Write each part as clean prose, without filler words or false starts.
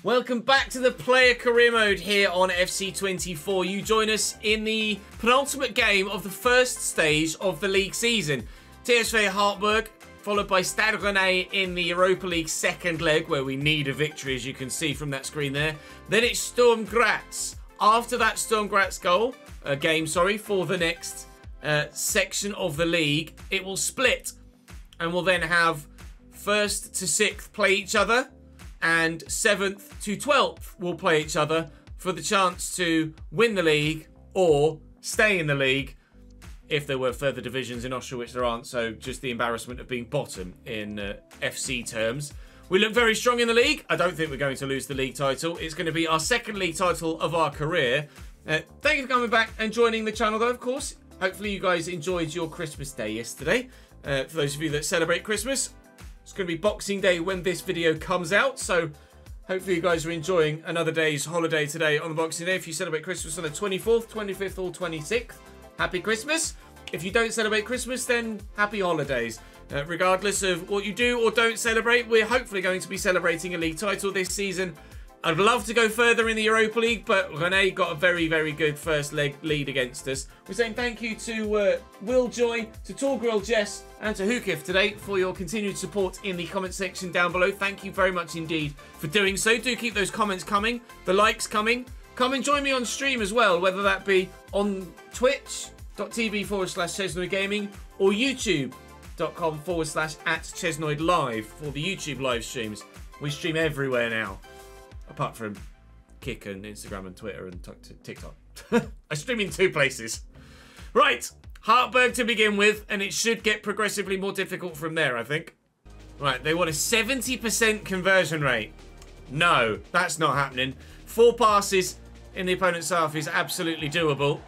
Welcome back to the player career mode here on FC24. You join us in the penultimate game of the first stage of the league season. TSV Hartberg, followed by Stade Rennais in the Europa League second leg, where we need a victory, as you can see from that screen there. Then it's Sturm Graz. After that Sturm Graz game, for the next section of the league, it will split, and we'll then have 1st to 6th play each other, and 7th to 12th will play each other for the chance to win the league or stay in the league if there were further divisions in Austria, which there aren't, so just the embarrassment of being bottom in FC terms. We look very strong in the league. I don't think we're going to lose the league title. It's going to be our second league title of our career. Thank you for coming back and joining the channel, though, of course. Hopefully you guys enjoyed your Christmas day yesterday. For those of you that celebrate Christmas, it's going to be Boxing Day when this video comes out, so hopefully you guys are enjoying another day's holiday today on the Boxing Day. If you celebrate Christmas on the 24th, 25th or 26th, happy Christmas. If you don't celebrate Christmas, then happy holidays. Regardless of what you do or don't celebrate, we're hopefully going to be celebrating a league title this season. I'd love to go further in the Europa League, but Rennais got a very, very good first leg lead against us. We're saying thank you to Will Joy, to Torgrill Jess, and to Hukif today for your continued support in the comment section down below. Thank you very much indeed for doing so. Do keep those comments coming, the likes coming. Come and join me on stream as well, whether that be on twitch.tv/ChesnoidGaming or youtube.com/@ChesnoidLive for the YouTube live streams. We stream everywhere now. Apart from Kick and Instagram and Twitter and TikTok. I stream in 2 places. Right, Hartberg to begin with, and it should get progressively more difficult from there, I think. Right, they want a 70% conversion rate. No, that's not happening. 4 passes in the opponent's half is absolutely doable.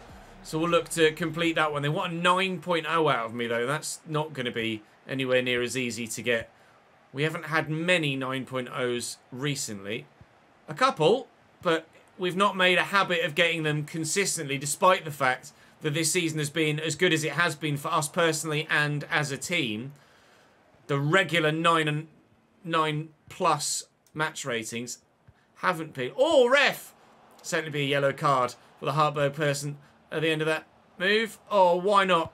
So we'll look to complete that one. They want a 9.0 out of me, though. That's not going to be anywhere near as easy to get. We haven't had many 9.0s recently. A couple, but we've not made a habit of getting them consistently, despite the fact that this season has been as good as it has been for us personally and as a team. The regular 9 and 9+ match ratings haven't been. Oh, ref! Certainly be a yellow card for the Hartberg person at the end of that move. Oh, why not?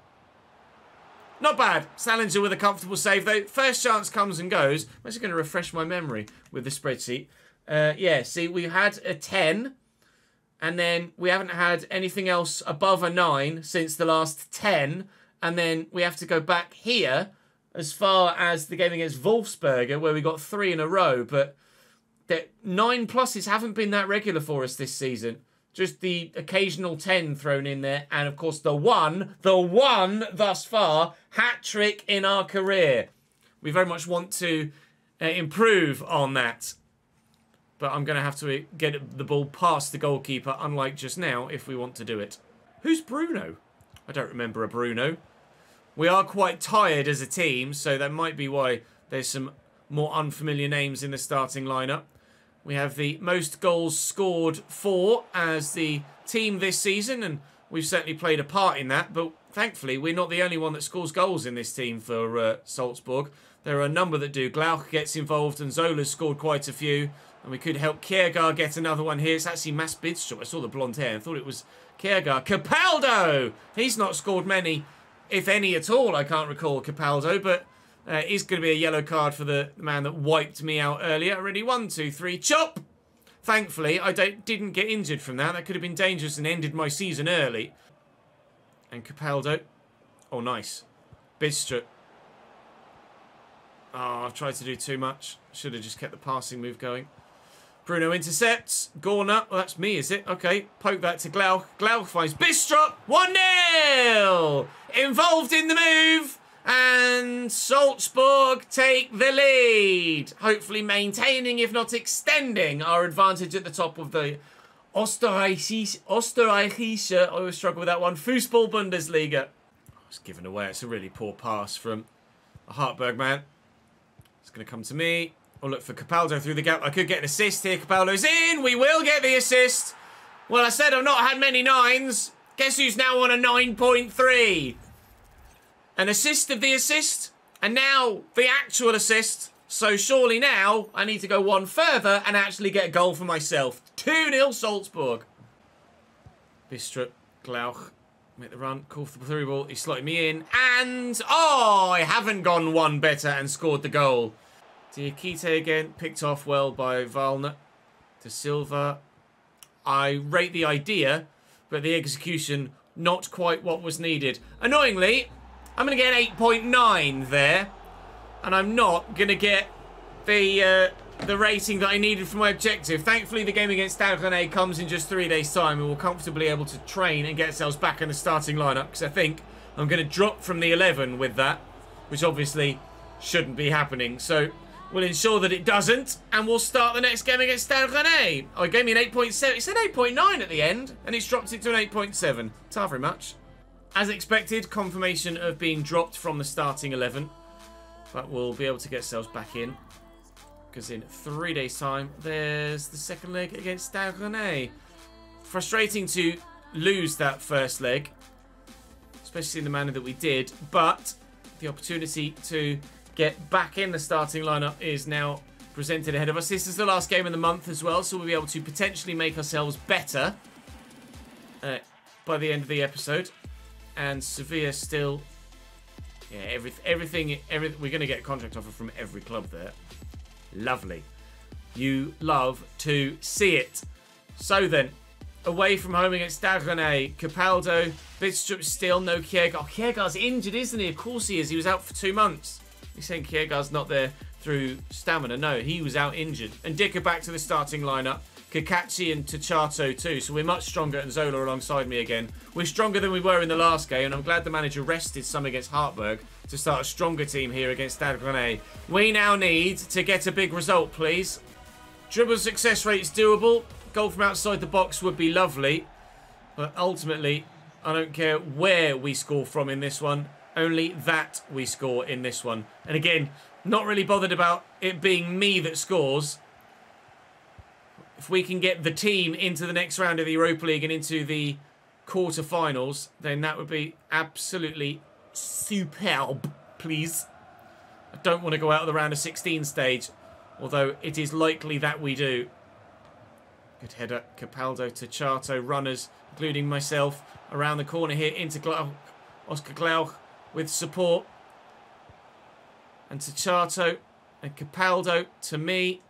Not bad. Salinger with a comfortable save, though. First chance comes and goes. I'm actually going to refresh my memory with the spreadsheet. Yeah, see, we had a 10, and then we haven't had anything else above a 9 since the last 10, and then we have to go back here as far as the game against Wolfsberger, where we got 3 in a row, but the 9+ haven't been that regular for us this season. Just the occasional 10 thrown in there, and of course the one thus far, hat-trick in our career. We very much want to improve on that. But I'm going to have to get the ball past the goalkeeper, unlike just now, if we want to do it. Who's Bruno? I don't remember a Bruno. We are quite tired as a team, so that might be why there's some more unfamiliar names in the starting lineup. We have the most goals scored for as the team this season, and we've certainly played a part in that. But thankfully, we're not the only one that scores goals in this team for Salzburg. There are a number that do. Glauch gets involved, and Zola's scored quite a few. And we could help Kiergaard get another one here. It's actually Mass Bidstrup. I saw the blonde hair and thought it was Kiergaard. Capaldo! He's not scored many, if any at all. I can't recall Capaldo, but is going to be a yellow card for the man that wiped me out earlier. Already 1, 2, 3, chop! Thankfully, I didn't get injured from that. That could have been dangerous and ended my season early. And Capaldo. Oh, nice. Bidstrup. Oh, I've tried to do too much. Should have just kept the passing move going. Bruno intercepts. Gorner. Well, that's me, is it? Okay. Poke that to Glauch. Glauch finds Bidstrup. 1-0! Involved in the move. And Salzburg take the lead. Hopefully maintaining, if not extending, our advantage at the top of the Österreichische, I always struggle with that one, Fußball Bundesliga. It's given away. It's a really poor pass from a Hartberg man. It's going to come to me. I'll look for Capaldo through the gap. I could get an assist here. Capaldo's in. We will get the assist. Well, I said I've not had many 9s. Guess who's now on a 9.3? An assist of the assist. And now the actual assist. So surely now I need to go one further and actually get a goal for myself. 2-0 Salzburg. Bistrup, Glauch, make the run, call for the through ball. He's slotting me in. And, oh, I haven't gone one better and scored the goal. Diakite again, picked off well by Valner. De Silva. I rate the idea, but the execution, not quite what was needed. Annoyingly, I'm going to get 8.9 there. And I'm not going to get the rating that I needed for my objective. Thankfully, the game against Stade Rennais comes in just 3 days' time, and we'll comfortably able to train and get ourselves back in the starting lineup, because I think I'm going to drop from the 11 with that, which obviously shouldn't be happening. So we'll ensure that it doesn't, and we'll start the next game against Stade Rennais. Oh, it gave me an 8.7. It said 8.9 at the end, and it's dropped it to an 8.7. It's not very much. As expected, confirmation of being dropped from the starting 11. But we'll be able to get ourselves back in. Because in 3 days' time, there's the second leg against Stade Rennais. Frustrating to lose that first leg. Especially in the manner that we did. But the opportunity to get back in the starting lineup is now presented ahead of us. This is the last game of the month as well. So we'll be able to potentially make ourselves better by the end of the episode. And Sevilla still... Yeah, everything, we're going to get a contract offer from every club there. Lovely. You love to see it. So then, away from home against Stade Rennais, Capaldo, Bidstrup still, no Kiergaard. Oh, Kiergaard's injured, isn't he? Of course he is. He was out for 2 months. He's saying Kiergaard's not there through stamina. No, he was out injured. And Dicker back to the starting lineup. Kakachi and Tachato too, so we're much stronger, and Zola alongside me again. We're stronger than we were in the last game, and I'm glad the manager rested some against Hartberg to start a stronger team here against Stade Rennais. We now need to get a big result, please. Dribble success rate is doable. Goal from outside the box would be lovely, but ultimately, I don't care where we score from in this one, only that we score in this one. And again, not really bothered about it being me that scores. If we can get the team into the next round of the Europa League and into the quarter-finals, then that would be absolutely superb, please. I don't want to go out of the round of 16 stage, although it is likely that we do. Good header, Capaldo to Chato, runners, including myself, around the corner here into Glauch. Oscar Glauch with support. And to Chato, and Capaldo to me.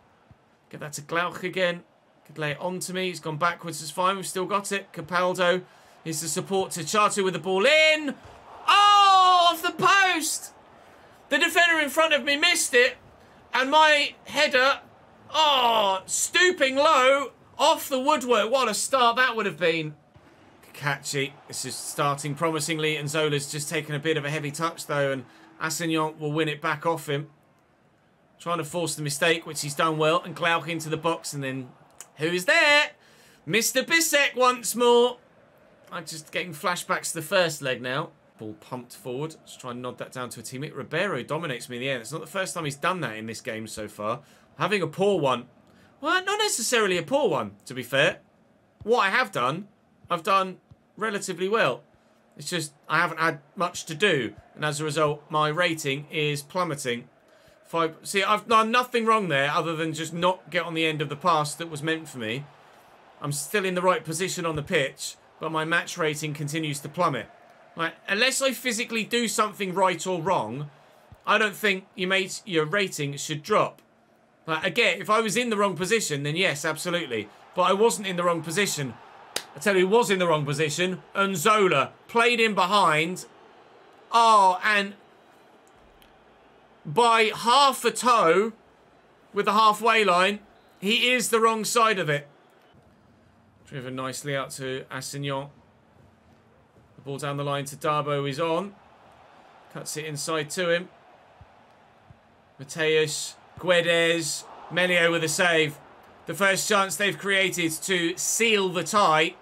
Get that to Glauch again. Could lay it on to me. He's gone backwards. It's fine. We've still got it. Capaldo is the support to Chato with the ball in. Oh, off the post. The defender in front of me missed it. And my header, oh, stooping low off the woodwork. What a start that would have been. Kakachi, this is starting promisingly. And Zola's just taken a bit of a heavy touch though. And Assignon will win it back off him. Trying to force the mistake, which he's done well. And Glauch into the box and then... Who's there? Mr. Bissek once more. I'm just getting flashbacks to the first leg now. Ball pumped forward. Let's try and nod that down to a teammate. Ribeiro dominates me in the end. It's not the first time he's done that in this game so far. Having a poor one. Well, not necessarily a poor one, to be fair. What I have done, I've done relatively well. It's just I haven't had much to do. And as a result, my rating is plummeting. See, I've done nothing wrong there other than just not get on the end of the pass that was meant for me. I'm still in the right position on the pitch, but my match rating continues to plummet. Like, unless I physically do something right or wrong, I don't think your rating should drop. Like, again, if I was in the wrong position, then yes, absolutely. But I wasn't in the wrong position. I tell you who was in the wrong position. Zola played in behind. Oh, and... by half a toe with the halfway line, he is the wrong side of it. Driven nicely out to Assignon. The ball down the line to Darbo is on. Cuts it inside to him. Mateus, Guedes, Melio with a save. The first chance they've created to seal the tie.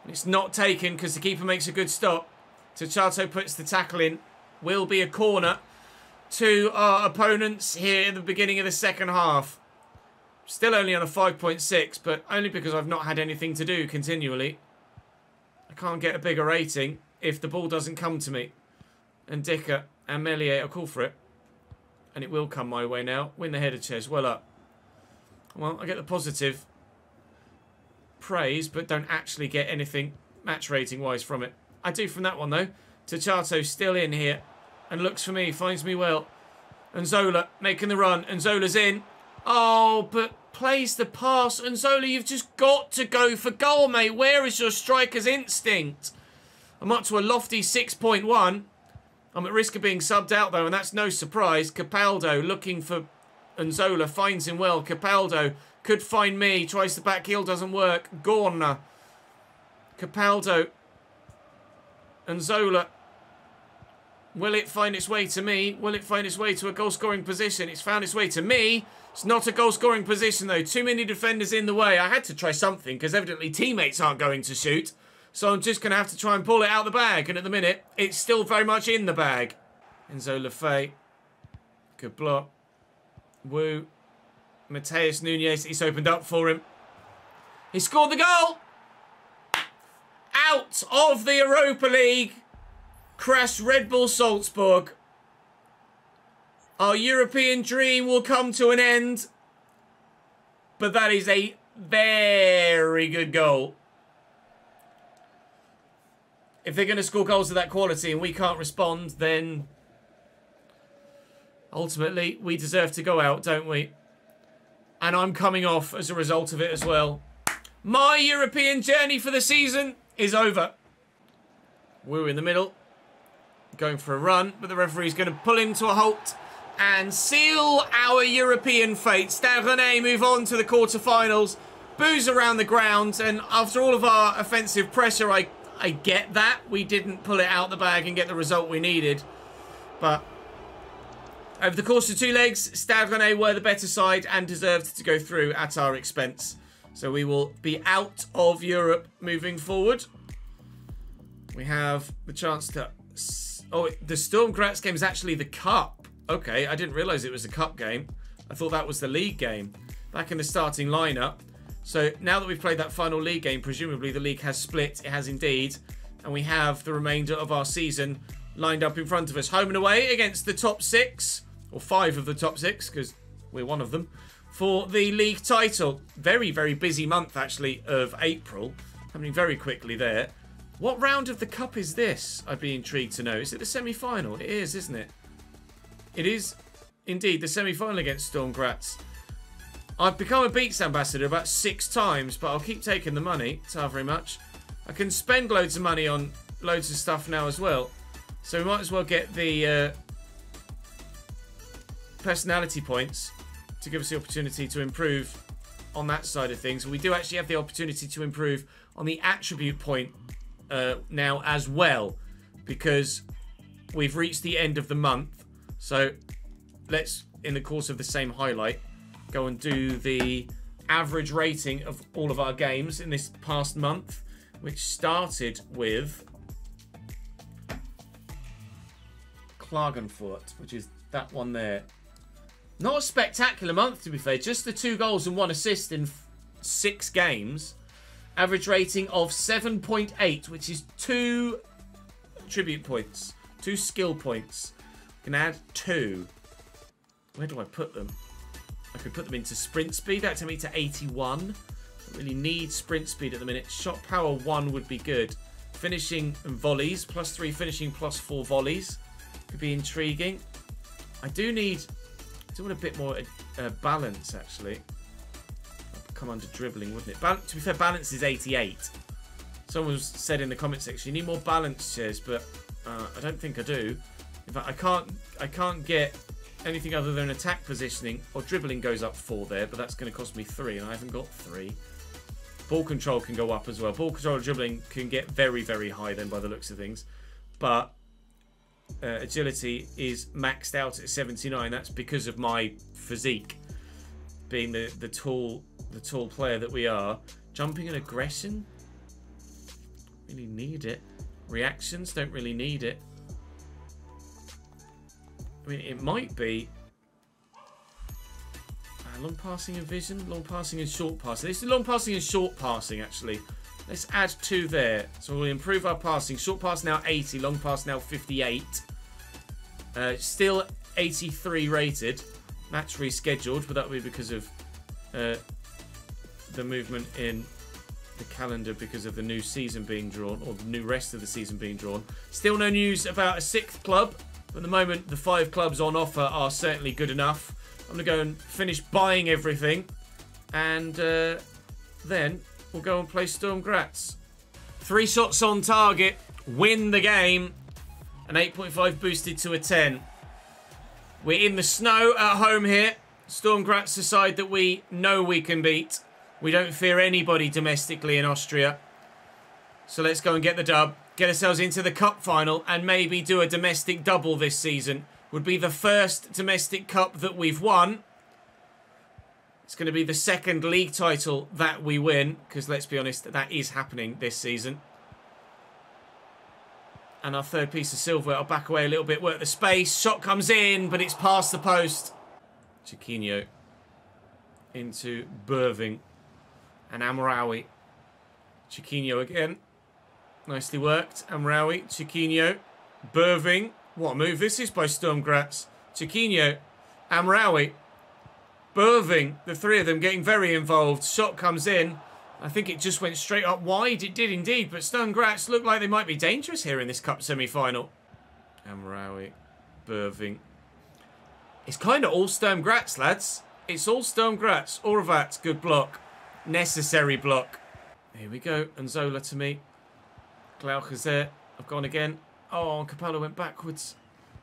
It's not taken because the keeper makes a good stop. Tachato puts the tackle in. Will be a corner to our opponents here in the beginning of the second half. Still only on a 5.6, but only because I've not had anything to do continually. I can't get a bigger rating if the ball doesn't come to me. And Dicker and Melier, I'll call for it. And it will come my way now. Win the header, Ches. Well up. Well, I get the positive praise, but don't actually get anything match rating wise from it. I do from that one though. Tachato still in here and looks for me, finds me well. And Zola making the run, and Zola's in. Oh, but plays the pass. And Zola, you've just got to go for goal, mate. Where is your striker's instinct? I'm up to a lofty 6.1. I'm at risk of being subbed out though, and that's no surprise. Capaldo looking for Zola, finds him well. Capaldo could find me, tries the back heel, doesn't work. Gorna. Capaldo. And Zola. Will it find its way to me? Will it find its way to a goal-scoring position? It's found its way to me. It's not a goal-scoring position, though. Too many defenders in the way. I had to try something, because evidently teammates aren't going to shoot. So I'm just going to have to try and pull it out of the bag. And at the minute, it's still very much in the bag. Enzo Lefebvre. Good block. Woo. Mateus Nunez. He's opened up for him. He scored the goal. Out of the Europa League. Crash Red Bull Salzburg. Our European dream will come to an end. But that is a very good goal. If they're going to score goals of that quality and we can't respond, then ultimately we deserve to go out, don't we? And I'm coming off as a result of it as well. My European journey for the season is over. We're in the middle. Going for a run, but the referee's going to pull him to a halt and seal our European fate. Stade Rennais move on to the quarterfinals. Boos around the ground, and after all of our offensive pressure, I get that. We didn't pull it out the bag and get the result we needed. But over the course of 2 legs, Stade Rennais were the better side and deserved to go through at our expense. So we will be out of Europe moving forward. We have the chance to... Oh, the Sturm Graz game is actually the cup. Okay, I didn't realise it was a cup game. I thought that was the league game. Back in the starting lineup. So now that we've played that final league game, presumably the league has split. It has indeed. And we have the remainder of our season lined up in front of us. Home and away against the top 6. Or 5 of the top 6, because we're one of them. For the league title. Very, very busy month, actually, of April. Happening very quickly there. What round of the cup is this? I'd be intrigued to know. Is it the semi-final? It is, isn't it? It is, indeed, the semi-final against Sturm Graz. I've become a Beats ambassador about 6 times, but I'll keep taking the money. It's not very much. I can spend loads of money on loads of stuff now as well. So we might as well get the personality points to give us the opportunity to improve on that side of things. We do actually have the opportunity to improve on the attribute point now as well, because we've reached the end of the month. So let's, in the course of the same highlight, go and do the average rating of all of our games in this past month, which started with Klagenfurt, which is that one there. Not a spectacular month, to be fair. Just the 2 goals and 1 assist in 6 games. Average rating of 7.8, which is 2 tribute points. 2 skill points. Can add 2. Where do I put them? I could put them into sprint speed. That takes me to 81. Don't really need sprint speed at the minute. Shot power 1 would be good. Finishing and volleys. +3 finishing, +4 volleys. Could be intriguing. I do want a bit more balance, actually. Come under dribbling, wouldn't it? To be fair, balance is 88. Someone said in the comment section, you need more balance, Ches, but I don't think I do. In fact, I can't get anything other than attack positioning, or dribbling goes up 4 there, but that's going to cost me 3, and I haven't got 3. Ball control can go up as well. Ball control and dribbling can get very, very high then by the looks of things. But agility is maxed out at 79. That's because of my physique, being the tall player that we are. Jumping and aggression, really need it. Reactions, don't really need it. I mean, it might be long passing and vision, long passing and short passing. This is long passing and short passing, actually. Let's add 2 there. So we'll improve our passing. Short pass now 80, long pass now 58. Still 83 rated. Match rescheduled, but that will be because of the movement in the calendar because of the new season being drawn, or the new rest of the season being drawn. Still no news about a 6th club. At the moment, the 5 clubs on offer are certainly good enough. I'm going to go and finish buying everything. And then we'll go and play Sturm Graz. 3 shots on target. Win the game. An 8.5 boosted to a 10. We're in the snow at home here. Sturm Graz, a side that we know we can beat. We don't fear anybody domestically in Austria. So let's go and get the dub. Get ourselves into the cup final and maybe do a domestic double this season. Would be the first domestic cup that we've won. It's going to be the 2nd league title that we win. Because let's be honest, that is happening this season. And our 3rd piece of silver. I'll back away a little bit, work the space. Shot comes in, but it's past the post. Chiquinho into Burving. And Amraoui. Chiquinho again. Nicely worked. Amraoui. Chiquinho. Burving. What a move this is by Sturm Graz. Chiquinho. Amraoui. Burving. The 3 of them getting very involved. Shot comes in. I think it just went straight up wide. It did indeed. But Sturm Graz look like they might be dangerous here in this cup semi-final. Amraoui. Burving. It's kind of all Sturm Graz, lads. It's all Sturm Graz. Orvat. Good block. Necessary block. Here we go. And Zola to me. Glauch is there. I've gone again. Oh, Capello went backwards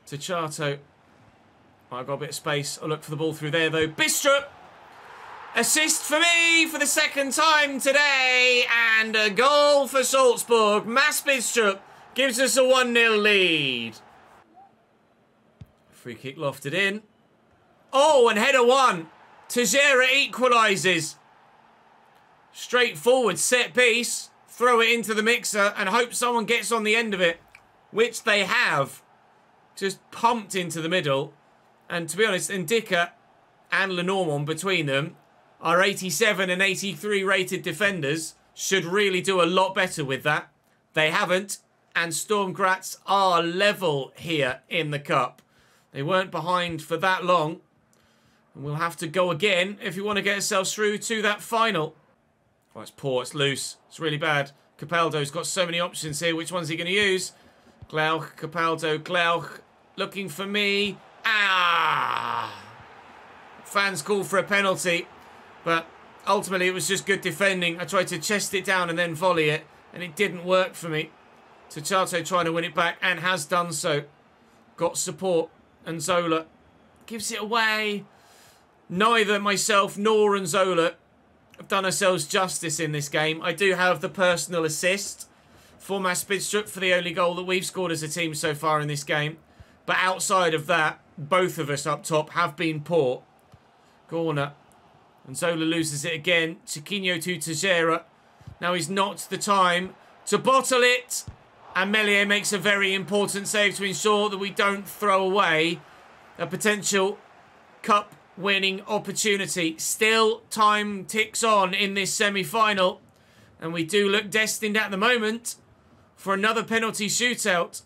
to Chato. I've got a bit of space. I'll look for the ball through there, though. Bistrup! Assist for me for the 2nd time today. And a goal for Salzburg. Mass Bistrup gives us a 1-0 lead. Free kick lofted in. Oh, and header 1. Tejera equalises. Straightforward set piece. Throw it into the mixer and hope someone gets on the end of it. Which they have. Just pumped into the middle. And to be honest, Ndika and Lenormand between them, our 87 and 83 rated defenders, should really do a lot better with that. They haven't. And Sturm Graz are level here in the cup. They weren't behind for that long. And we'll have to go again if we want to get ourselves through to that final. Oh, it's poor, it's loose. It's really bad. Capaldo's got so many options here. Which one's he going to use? Glauch, Capaldo, Glauch. Looking for me. Ah! Fans call for a penalty. But ultimately it was just good defending. I tried to chest it down and then volley it. And it didn't work for me. Chato trying to win it back and has done so. Got support. And Zola gives it away. Neither myself nor Zola have done ourselves justice in this game. I do have the personal assist for Mass Bidstrup for the only goal that we've scored as a team so far in this game. But outside of that, both of us up top have been poor. Corner. And Zola loses it again. Chiquinho to Tejera. Now is not the time to bottle it. And Meslier makes a very important save to ensure that we don't throw away a potential cup winning opportunity. Still, time ticks on in this semi-final. And we do look destined at the moment for another penalty shootout.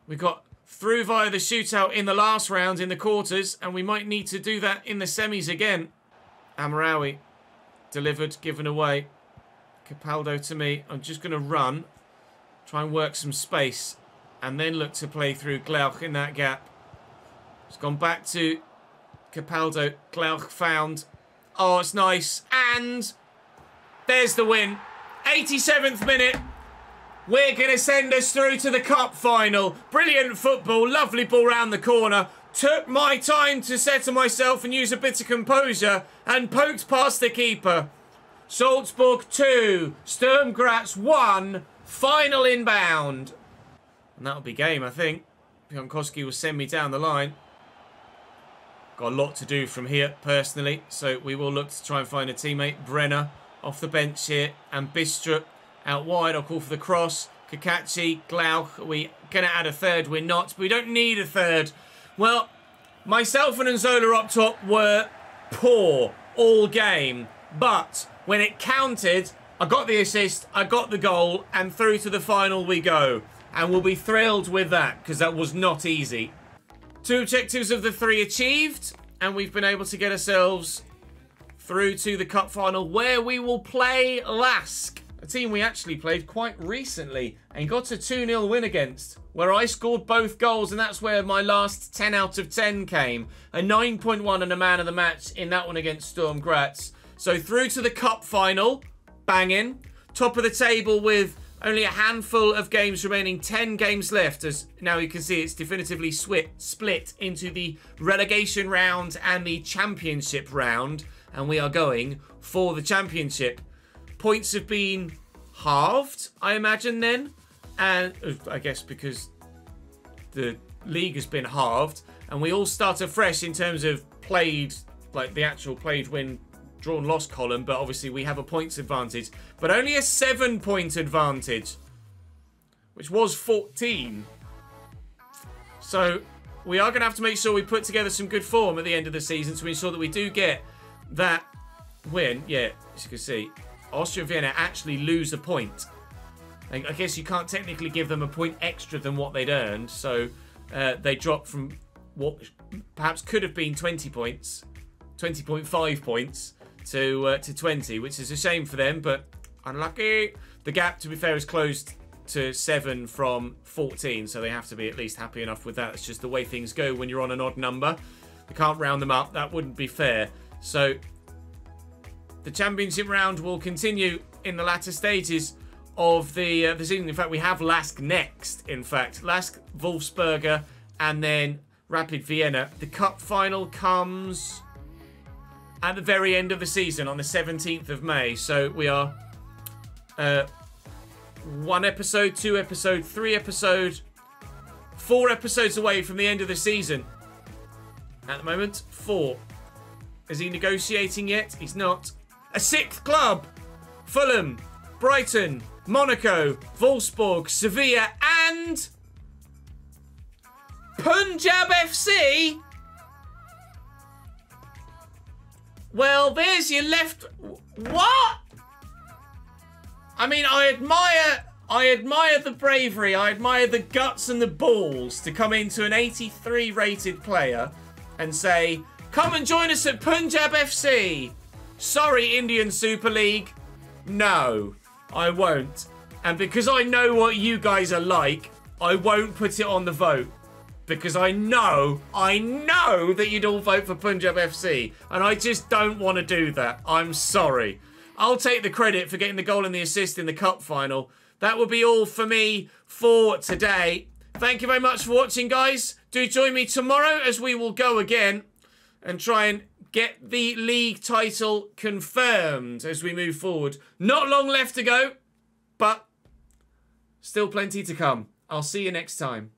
We got through via the shootout in the last round in the quarters. And we might need to do that in the semis again. Amraoui. Delivered, given away. Capaldo to me. I'm just going to run. Try and work some space. And then look to play through Glauch in that gap. It's gone back to Capaldo. Glauch found. Oh, it's nice. And there's the win. 87th minute. We're going to send us through to the cup final. Brilliant football. Lovely ball round the corner. Took my time to settle myself and use a bit of composure. And poked past the keeper. Salzburg 2. Sturm Graz 1. Final inbound. And that'll be game, I think. Pionkowski will send me down the line. Got a lot to do from here, personally. So we will look to try and find a teammate. Brenner off the bench here. And Bistrup out wide. I'll call for the cross. Kakachi, Glauch. Are we going to add a third? We're not. But we don't need a third. Well, myself and Nzola up top were poor all game. But when it counted, I got the assist, I got the goal, and through to the final we go. And we'll be thrilled with that, because that was not easy. 2 objectives of the 3 achieved, and we've been able to get ourselves through to the cup final, where we will play Lask, a team we actually played quite recently and got a 2-0 win against, where I scored both goals, and that's where my last 10 out of 10 came. A 9.1 and a man of the match in that one against Sturm Graz. So through to the cup final, banging. Top of the table with only a handful of games remaining, 10 games left, as now you can see it's definitively split into the relegation round and the championship round, and we are going for the championship. Points have been halved, I imagine then, and I guess because the league has been halved, and we all start afresh in terms of played, like the actual played win, drawn lost column, but obviously we have a points advantage, but only a 7-point advantage, which was 14. So we are going to have to make sure we put together some good form at the end of the season to ensure that we do get that win. Yeah, as you can see, Austria Vienna actually lose a point. I guess you can't technically give them a point extra than what they'd earned, so they dropped from what perhaps could have been 20 points, 20.5 points, to 20, which is a shame for them, but unlucky. The gap, to be fair, is closed to 7 from 14, so they have to be at least happy enough with that. It's just the way things go when you're on an odd number. You can't round them up. That wouldn't be fair. So the championship round will continue in the latter stages of the season. In fact, we have Lask next. In fact, Lask, Wolfsberger, and then Rapid Vienna. The cup final comes at the very end of the season on the 17th of May. So we are 1 episode, 2 episode, 3 episode, 4 episodes away from the end of the season. At the moment, 4. Is he negotiating yet? He's not. A 6th club. Fulham, Brighton, Monaco, Wolfsburg, Sevilla, and Punjab FC. Well, there's your left. What? I mean, I admire the bravery. I admire the guts and the balls to come into an 83 rated player and say, come and join us at Punjab FC. Sorry, Indian Super League. No, I won't. And because I know what you guys are like, I won't put it on the vote. Because I know that you'd all vote for Punjab FC. And I just don't want to do that. I'm sorry. I'll take the credit for getting the goal and the assist in the cup final. That will be all for me for today. Thank you very much for watching, guys. Do join me tomorrow as we will go again and try and get the league title confirmed as we move forward. Not long left to go, but still plenty to come. I'll see you next time.